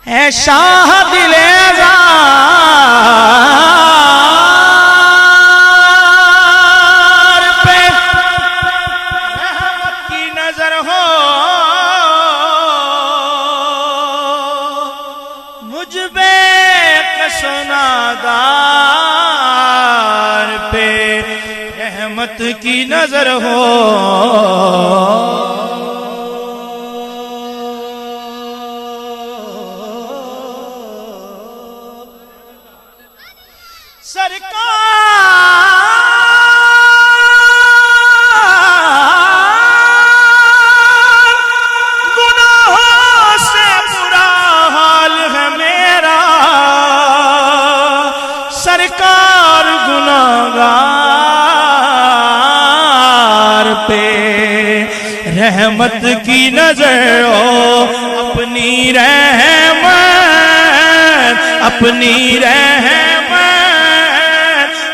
है शाह दिलेज़ार पे रहमत की नजर हो, मुझ बेकसुनादार पे रहमत की नजर हो। सरकार गुनाहों से बुरा हाल है मेरा, सरकार गुनाहगार पे रहमत की नजर हो। अपनी रहमत, अपनी रहमत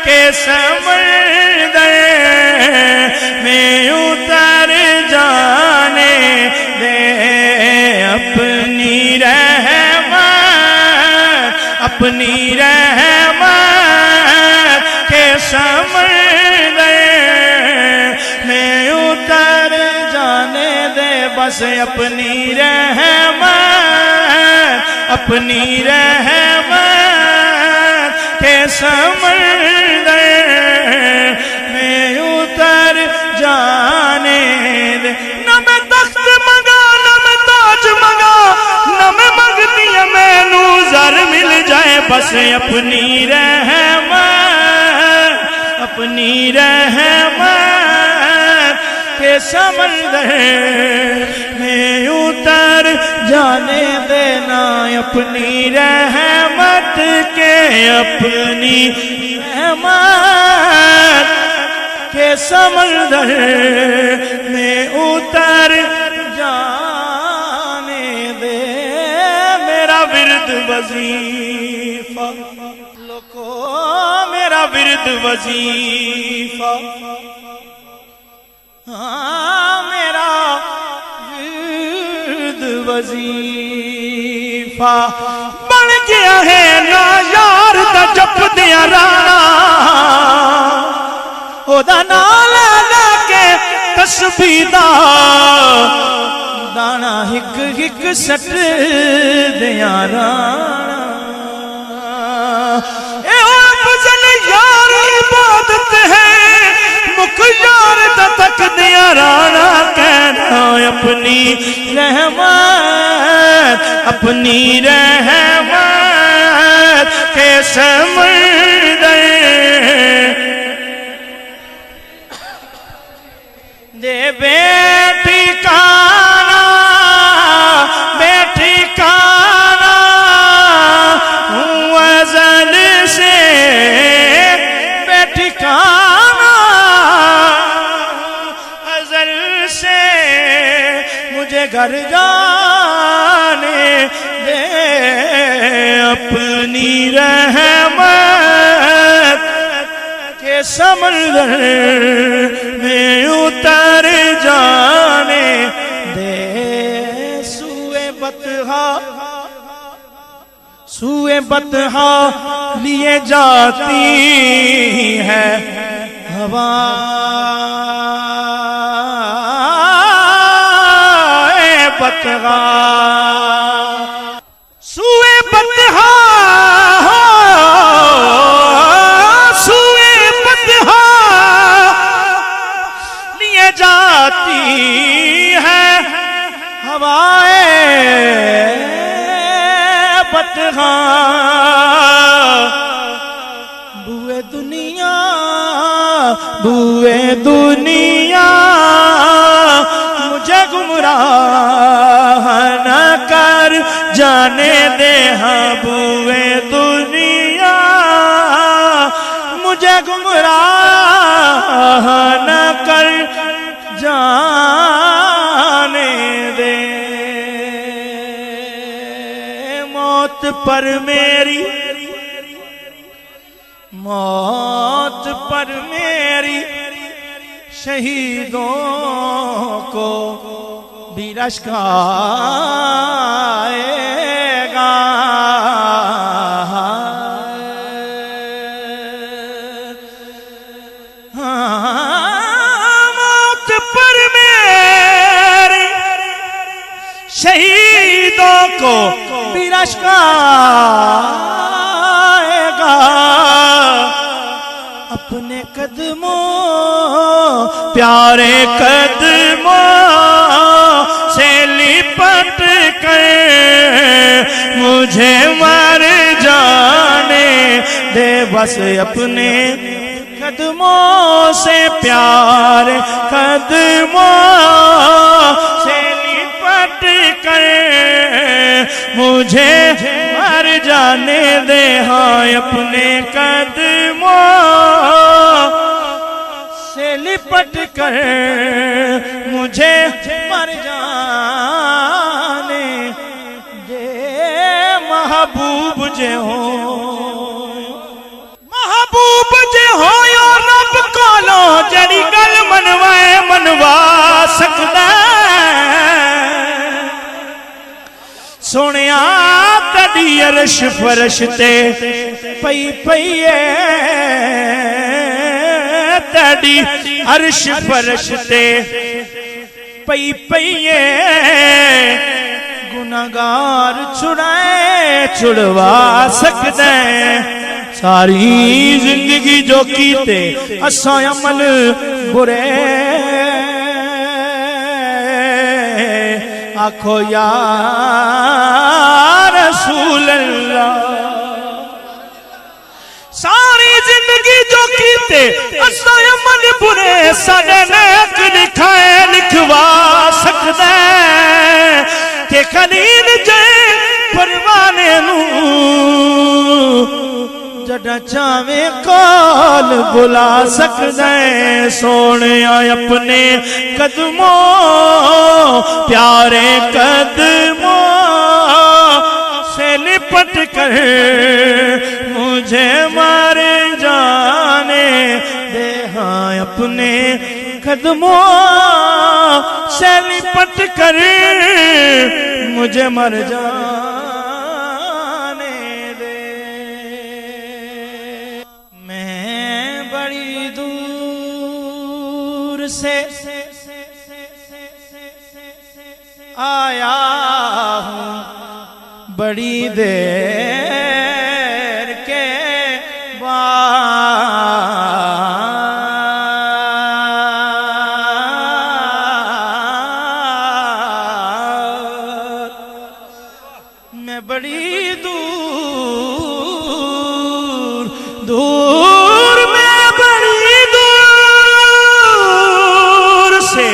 के समंदर में उतर जाने दे। अपनी रहमत, अपनी रहमत के समंदर में उतर जाने दे। बस अपनी रहमत, अपनी रहमत के समंदर में उतर जाने दे। न मैं तख्त मंगा, न मैं ताज मंगा, न मैं मंगती मैनू ज़र मिल जाए। बस अपनी रहमत, अपनी रहमत के समंदर में उतर जाने देना। अपनी रहमत के, अपनी रहमत के समंदर में उतर जाने दे। मेरा विर्द वजीफा लोको, मेरा विर्द वजीफा, हाँ मेरा विर्द वजीफा बन गया है ना यार दा जप दिया राणा। ओदा नाम लेके तस्बीह दा दाना हिक हिक सट दिया राणा। ए अफजल यार इबादत है, मुख यार दा तक दिया राणा। कहना अपनी रहमत, अपनी रहमत के समंदर दे। बेटी काना, बेटी काना हूँ अज़ल से, बेटी काना अज़ल से मुझे घर जाने दे। अपनी रहमत के समंदर में उतर जाने दे। सूए बतहा, सूए बतहा लिए जाती है हवा। बतहा सूए बतहा, सूए बतहा लिए जाती है हवाएं। बतहा बुए दुनिया, बुए दुनिया मुझे गुमराह न कर जाने दे। हाँ बुए दुनिया मुझे गुमराह न कर जाने दे। मौत पर मेरी, मौत पर मेरी शहीदों को भी रश्क आएगा। को भी रश्क आएगा। अपने कदमों प्यारे कदमों से लिपट कर मुझे मर जाने दे बस। अपने कदमों से प्यारे कदमों से लिपट कर मुझे मर जाने दे। हाँ अपने कदमों से लिपट कर मुझे मर जाने दे। महबूब जे हो महबूब जे हो यो रब कोलो जड़ी गल मनवाए मनवा सकदा। सोनिया तड़ी अरश फरश ते पई पईए तड़ी अरश फरश ते पई पईए। गुनाहगार छुड़ाए छुड़वा सकदा। सारी जिंदगी जो कीते असा अमल बुरे आखो या रसूल अल्लाह। सारी जिंदगी जो कीते असा अमल बुरे साडे नेक लिखाए लिखवा सकदा। के खलील जे परवाने नू जड़ा चावे कॉल बुला सकदा। सोने अपने कदमों प्यारे कदमों से लिपट कर मुझे मर जाने दे। हाँ अपने कदमों से लिपट कर मुझे मर जाने दे। मैं बड़ी दूर से आया हूँ बड़ी देर के बाद। मैं बड़ी दूर मैं बड़ी दूर से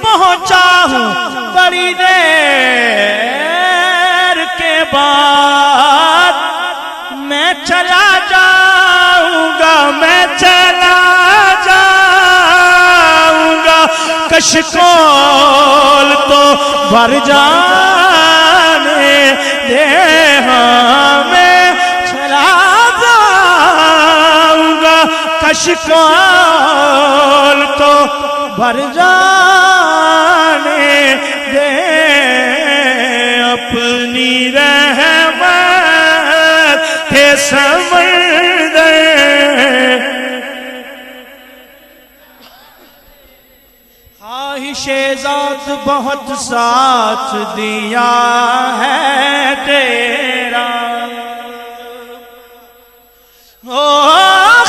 पहुंचा हूँ बड़ी देर के बाद। मैं चला जाऊंगा मैं चला जाऊंगा कशकोल तो भर जाने दे। हाँ मैं चला जाऊंगा कशकोल तो भर जाने दे। अपनी रहमत के समंदर ख्वाहिशे ज़ात बहुत साथ दिया है तेरा। ओ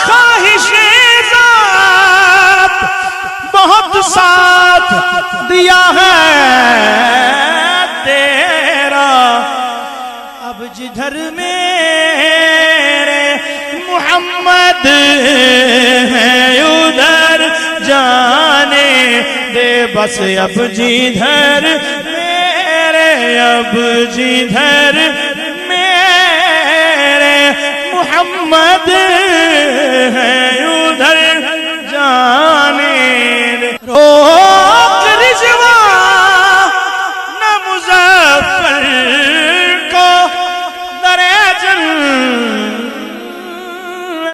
ख्वाहिशे ज़ात बहुत साथ दिया है तेरा। अब जिधर मेरे मोहम्मद है उधर जाने दे बस। अब जिधर मेरे अब जिधर मेरे मोहम्मद है